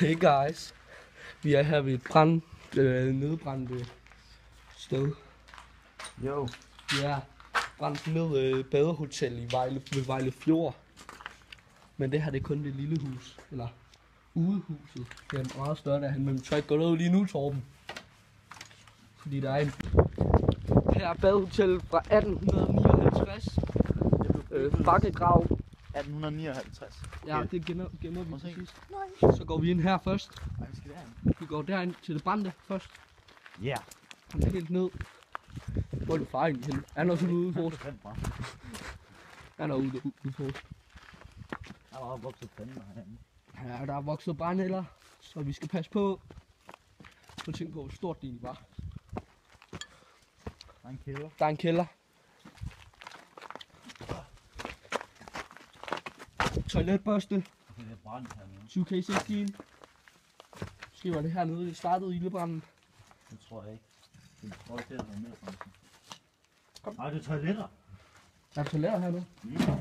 Hey guys, vi er her ved et nedbrændte sted. Jo. Ja, brændt ned badehotel ved Vejle Fjord. Men det her, det er kun det lille hus, eller udehuset. Det er meget større derhen, men vi tør ikke gå ned lige nu, Torben. Fordi der er en... Her er badehotel fra 1859. Bakkegrav. 1859. Ja, det gemmer vi til sidst. Nej. Så går vi ind her først. Nej, vi skal derind. Vi går derind til det brændte først. Ja. Yeah. Han er helt ned. Hvor er det far egentlig henne? Han er også ude for os. Han er ude for os. Der er vokset brænde herinde. Ja, der er vokset brændenælder, så vi skal passe på. Så tænk på, hvor stort det egentlig var. Der er en kælder. Der er en kælder. Toiletbørste. Det er brændt hernede. 2K16. Måske var det hernede, det startede ildebranden. Det tror jeg ikke. Det tror jeg, det er noget mere brændt. Kom. Nej, det er toiletter. Der er toiletter hernede. Mm. Det er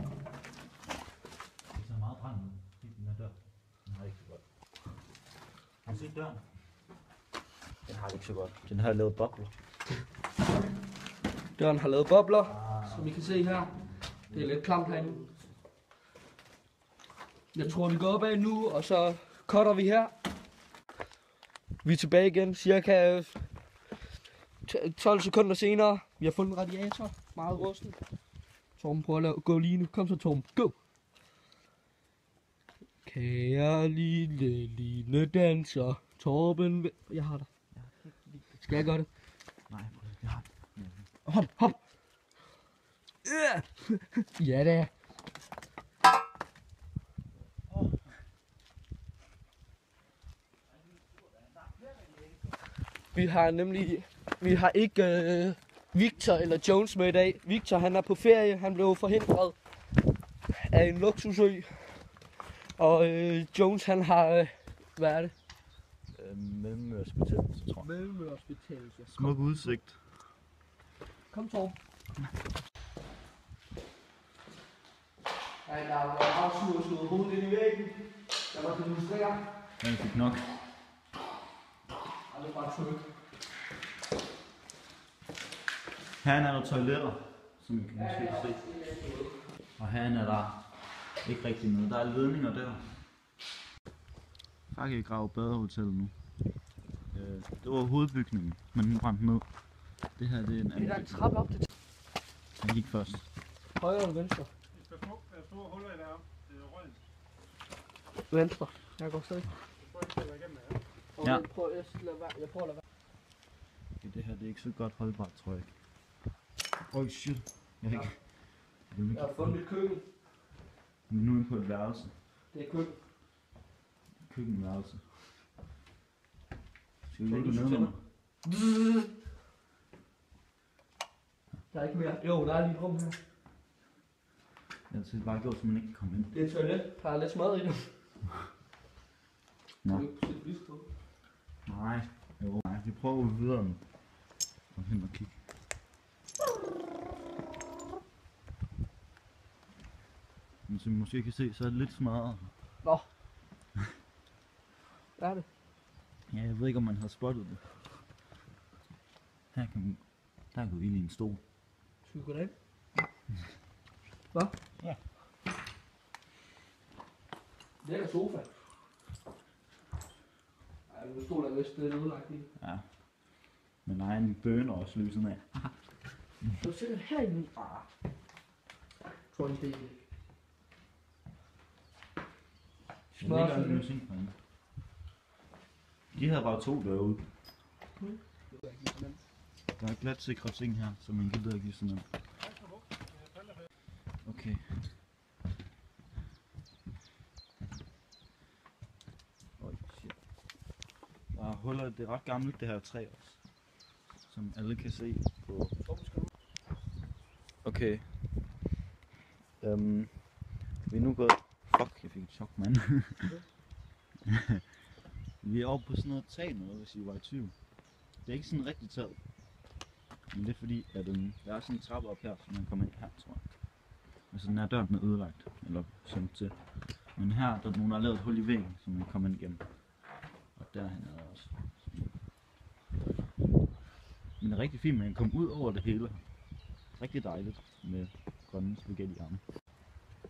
meget brændt ud. Den her dør. Den har ikke så godt. Har du set døren? Den har ikke så godt. Den har lavet bobler. Døren har lavet bobler, som vi kan se her. Det er lidt klamt herinde. Jeg tror, vi går opad nu, og så cutter vi her. Vi er tilbage igen, cirka 12 sekunder senere. Vi har fundet en radiator, meget rusten. Torben prøver at gå lige nu. Kom så, Torben, go! Kære lille danser, Torben... Jeg har dig. Skal jeg gøre det? Nej, jeg har det. Hop, hop! Ja, det er. Vi har ikke Victor eller Jones med i dag. Victor, han er på ferie. Han blev forhindret af en luksusø. Og Jones, han har hvad er det? Mellemørsbetændelse, tror jeg. Mellemørsbetændelse. Smuk udsigt. Kom, Torben. Ej, der var slået hovedet ind i væggen. Der var demonstrere. Jeg fik nok. Og det er bare tryk. Herinde er der toiletter, som I kan måske se. Og herinde er der ikke rigtig noget. Der er ledninger der. Bakkegrav badehotel nu. Det var hovedbygningen, men den brændte ned. Det her det er en anden. Det er en trappe op til. Han gik først. Højre eller venstre? Der er store huller i deroppe. Det er rødt. Venstre. Jeg går stadig. Ja. Jeg prøver at lade være. Okay, det her det er ikke så godt holdbart, tror jeg ikke. Øj, shit. Jeg har ikke. Jeg har fundet et køkken. Vi er nu inde på et værelse. Det er køkken. Køkkenværelse. Skal vi ligge nede? Der er ikke mere. Jo, der er lige et rum her. Jeg har bare gjort, så man ikke kan komme ind. Det er et toilet. Der er lidt smad i det. Nå. Du kan sætte lys på. Nej. Jo, nej. Vi prøver videre nu. Kom hen og kig. Men som I måske kan se, så er det lidt smadret. Nå. Hvad er det? Ja, jeg ved ikke, om man har spottet det. Der kan vi ild i en stol. Skal vi gå derind? Hvad? Ja. Det er sofa. Ej, nu stod der vist lidt udlagt i. Ja. Men nej, en bønner også lysen af. Du ser herinde. Tror jeg det er. Jeg ligger en løsning på hende. De havde bare 2 derude. Der er glat sikre ting her, så man gider at give sådan noget. Okay. Øj, shit. Der er huller, det er ret gammelt det her træ også. Som alle kan se på. Okay. Vi er nu gået. Fuck, jeg fik et chok, mand. Vi er oppe på sådan noget tag noget, hvis I var i tvivl. Det er ikke sådan rigtig taget. Men det er fordi, at der er sådan en trappe op her, så man kommer ind her, tror jeg. Altså den her døren er ødelagt, eller sådan til. Men her der er nogen, der har lavet et hul i væggen, så man kommer ind igennem. derhen også. Men det er rigtig fint, man kan komme ud over det hele. Rigtig dejligt med grønne spaghetti-arme.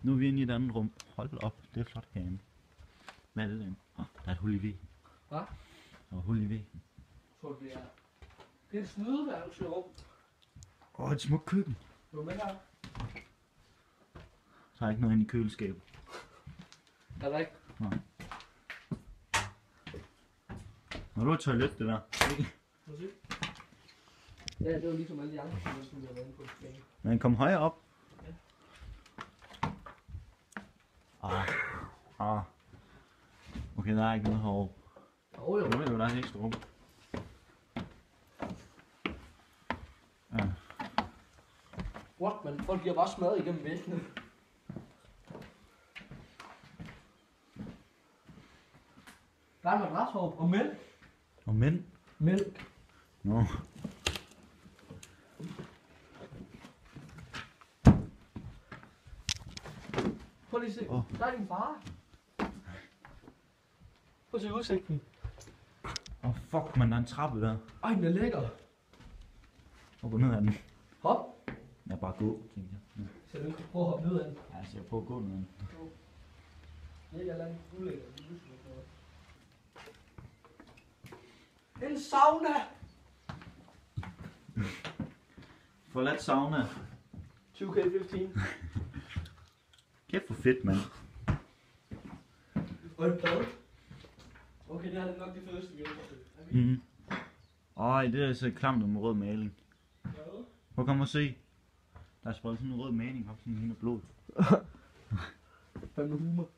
Nu er vi inde i et andet rum. Hold op, det er flot herinde. Hvad er det derinde? Der er et hul i væggen. Hvad? Der er et hul i væggen. Tror du, det er? Det er et snydeværelse rum. Et smukt køkken. Du er med her? Der er ikke noget inde i køleskabet. Er der ikke? Nej. Nå, du har et toilet, det der. Præcis. Ja, det var ligesom alle de andre, som jeg var inde på. Men kom højere op. Ja. Okay, der er ikke noget herovre. Jo. Nu er det jo der er et ekstra rum. Ja. What, man? Folk bliver bare smadret igennem væggene. Der er en madrashåb og mælk. Og mænd? Mælk. Nå. Prøv lige at se. Der er din far. Prøv at se udsigten. Fuck, man, der er en trappe der. Ej, den er lækker. Og gå ned ad den. Hop. Jeg bare gå, tænkte jeg. Så du kan prøve at hoppe ned ad den. Ja, så jeg prøver at gå ned ad den. Lækker langt ulækker. En sauna. Forladt sauna. 2K15. Kæft for fedt, mand. Og et bad. Okay, det er nok det fedeste, vi har forsøgt. Mhm. Ej, det er så klamt med rød maling. Prøv at komme og se. Der er spredt sådan en rød maling op, sådan en blod. Fandme humor.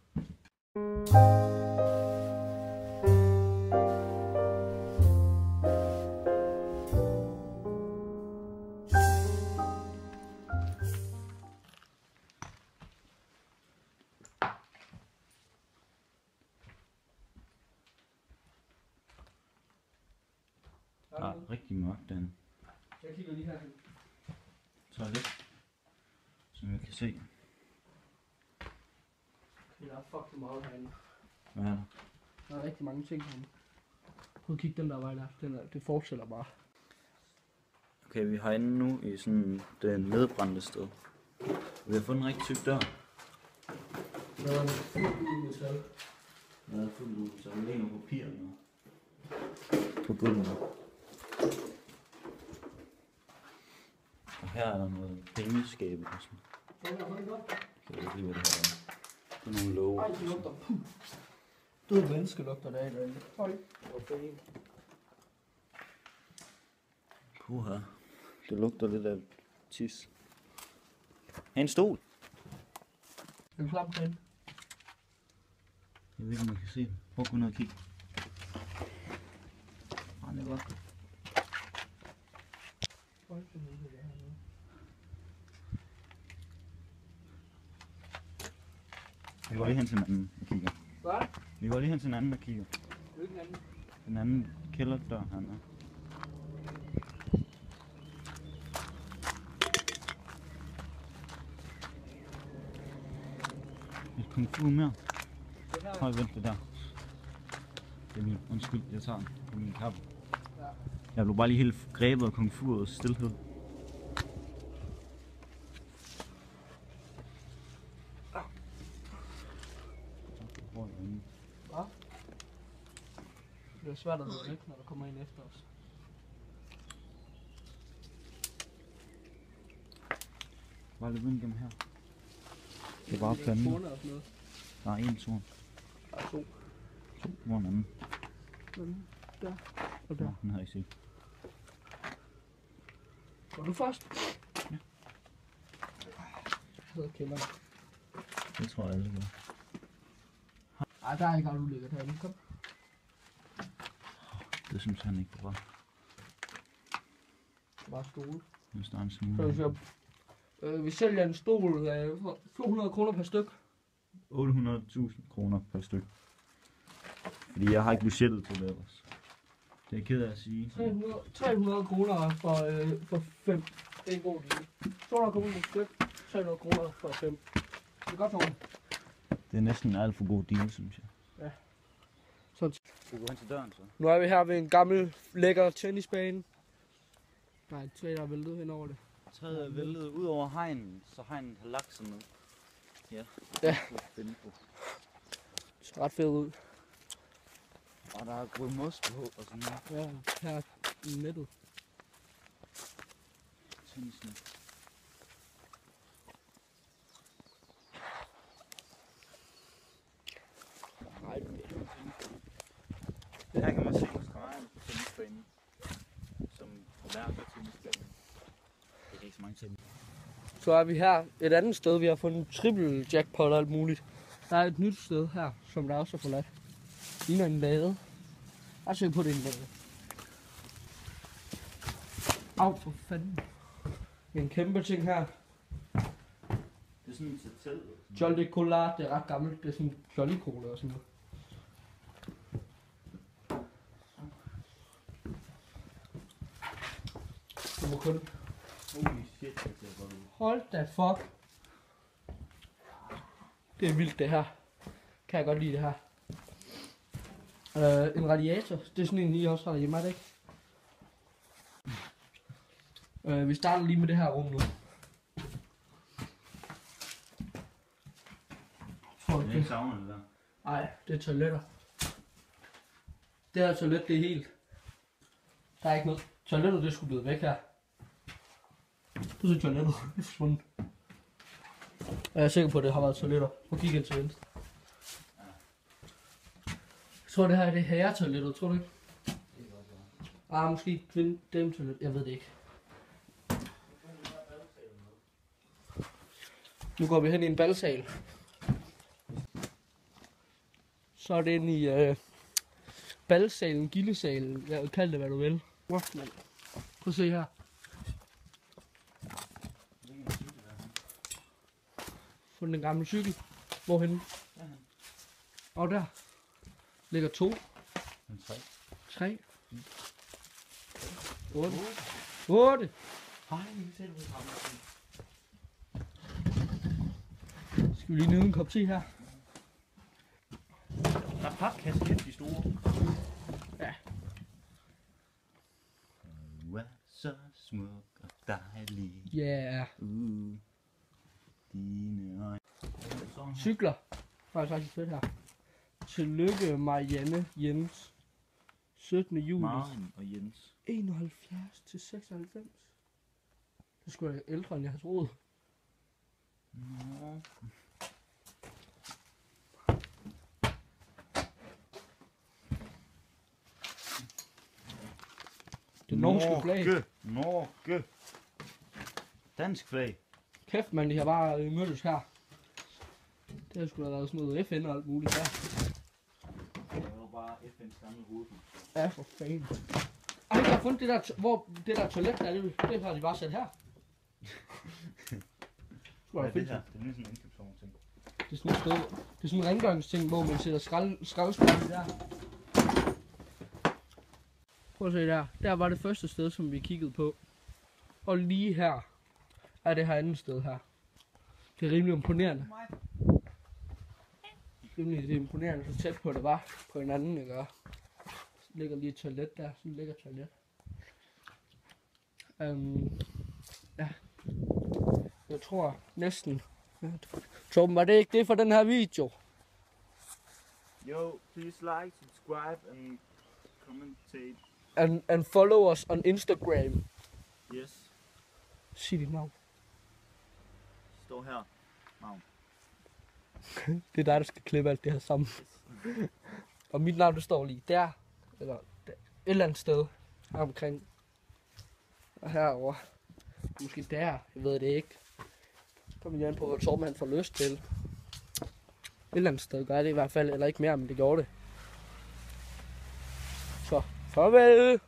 Der er rigtig mørkt derinde. Jeg kigger lige herhen. Toilet. Som jeg kan se. Okay, der er fucking meget herinde. Hvad er der? Der er rigtig mange ting herinde. Prøv at kigge den der vej der. Det fortsætter bare. Okay, vi har inde nu i sådan det nedbrændte sted. Vi har fundet en rigtig tyk dør. Der er en fuld metal. Den er fuldt ud, så der ligger nogle papir nu. På gulvet. Og her er der noget pengeskabe og sådan. Jeg ved ikke lige, hvad det her er. Det er nogle låge. Ej, det lugter. Død menneske lugter der af derinde. Høj. Puha. Det lugter lidt af tis. En stol. Er du klar på den? Jeg ved ikke, om man kan se den. Prøv at gå ned og kigge. Nej, det er godt. Vi går lige hen til den anden og kigger. Hvad? Vi går lige hen til den anden og kigger. Hvilken anden? Den anden kælderdør hernede. Et kung fu mere. Høj, vent det der. Det er min. Undskyld, jeg tager den. Det er min kappe. Ja. Jeg blev bare lige helt grebet af kung fu og stillhed. Hvad? Det er svært at vide væk, når der kommer ind efter os. Bare løb ind gennem her. Det er bare planten. Der er en torn. Der er to. Hvor er den anden? Der. Og der. Nå, den har jeg ikke set. Går du først? Ja. Så kender jeg. Det tror jeg alle gør. Ej, der er ikke alt ulækkert herinde. Kom. Det synes han ikke, det var. Bare stole. Nu står en Så smule. vi sælger en stol for 200 kroner per styk. 800.000 kroner per styk. Fordi jeg har ikke budgettet til det ellers. Det er jeg ked af at sige. 300 kroner for 5. Det er en god deal. 200 kroner per styk. 300 kroner for 5. Det er godt, Torben. Det er næsten en alt for god deal, synes jeg. Sådan. Skal vi gå hen til døren så? Nu er vi her ved en gammel, lækker tennisbane. Der er et træ, der er væltet hen over det. Træet er væltet ud over hegnen, så hegnet har lagt sig ned. Ja. Ja. Finde på. Det ser ret fedt ud. Og der er gået mos på og sådan noget. Ja, her i nettet. Tennisnet. Nej, Her kan man se stregen på tennisbanen, som forværker tennisbanen. Det er ikke så mange tennis. så er vi her et andet sted. Vi har fundet triple jackpot og alt muligt. Der er et nyt sted her, som der også er forladt. Ligner en lade. Jeg ser på det en lade. Au, for fanden. En kæmpe ting her. Det er sådan en satel. Jolly Cola, det er ret gammelt. Det er sådan Jolly Cola og sådan noget. Det må kun... Holy shit, det ser godt ud. Hold da fuck. Det er vildt det her. Kan jeg godt lide det her. En radiator. Det er sådan en, I også har derhjemme, er det ikke? Vi starter lige med det her rum nu. Jeg savner det der. Nej, det er toiletter. Det her toilet, det er helt... Der er ikke noget. Toilettet, det er sgu blevet væk her. Det er toilettet. Det er forsvundet. Jeg er sikker på, at det har været toiletter. Prøv at kigge ind til venstre. Jeg tror, det her er det herretoilettet, tror du ikke? Måske kvinde-dame-toilet. Jeg ved det ikke. Nu går vi hen i en balsal. Så er det inde i balsalen, gildesalen. Jeg vil kalde det, hvad du vil. Prøv at se her. Fundet en gammel cykel. Hvorhenne? Og der ligger 2. 3. 8. 8. Skal vi lige nyde en kop te her? Der er papkasse de store. Ja. Du er så smuk og dejlig. Yeah. Dine øjne. Cykler. Faktisk rigtig fedt her. Tillykke Marianne Jens. 17. juli. Maren og Jens. 71 til 96. Det skulle være ældre, end jeg havde troet. Nå. Det norske flag. Norge. Dansk flag. Kæft, man, de har bare mødtes her. Det har sgu da været sådan noget FN og alt muligt der. Det var bare FN's gamle hovedhus. Ja, for fanden. Ej, jeg har fundet det der, hvor det der toilet der, det har de bare sat her. Hvad er det her? Det er sådan en indkøbsvogn ting. Det er sådan et sted, det er sådan en rengøringsting, hvor man sætter skraldespanden der. Prøv at se der. Der var det første sted, som vi kiggede på. Og lige her er det her andet sted her. Det er rimelig imponerende. Det er imponerende, så tæt på det var på hinanden, ikke? Der ligger lige et toilet der. Sådan ligger toilet. Ja. Jeg tror næsten. Torben, var det ikke det for den her video? Yo, please like, subscribe and commentate. And follow us on Instagram. Yes. Sig dit navn. Står her. Navn. Det er dig, der skal klippe alt det her sammen. Og mit navn, det står lige der. Eller der, et eller andet sted. Her omkring. Og herovre. Måske der. Jeg ved det ikke. Kom lige an på, hvad Torben han får lyst til. Et eller andet sted gør det i hvert fald. Eller ikke mere, men det gjorde det. Så, farvel.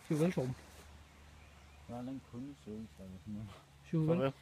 Farvel, Torben. Der er en kundeservice eller sådan noget. Farvel. Farvel.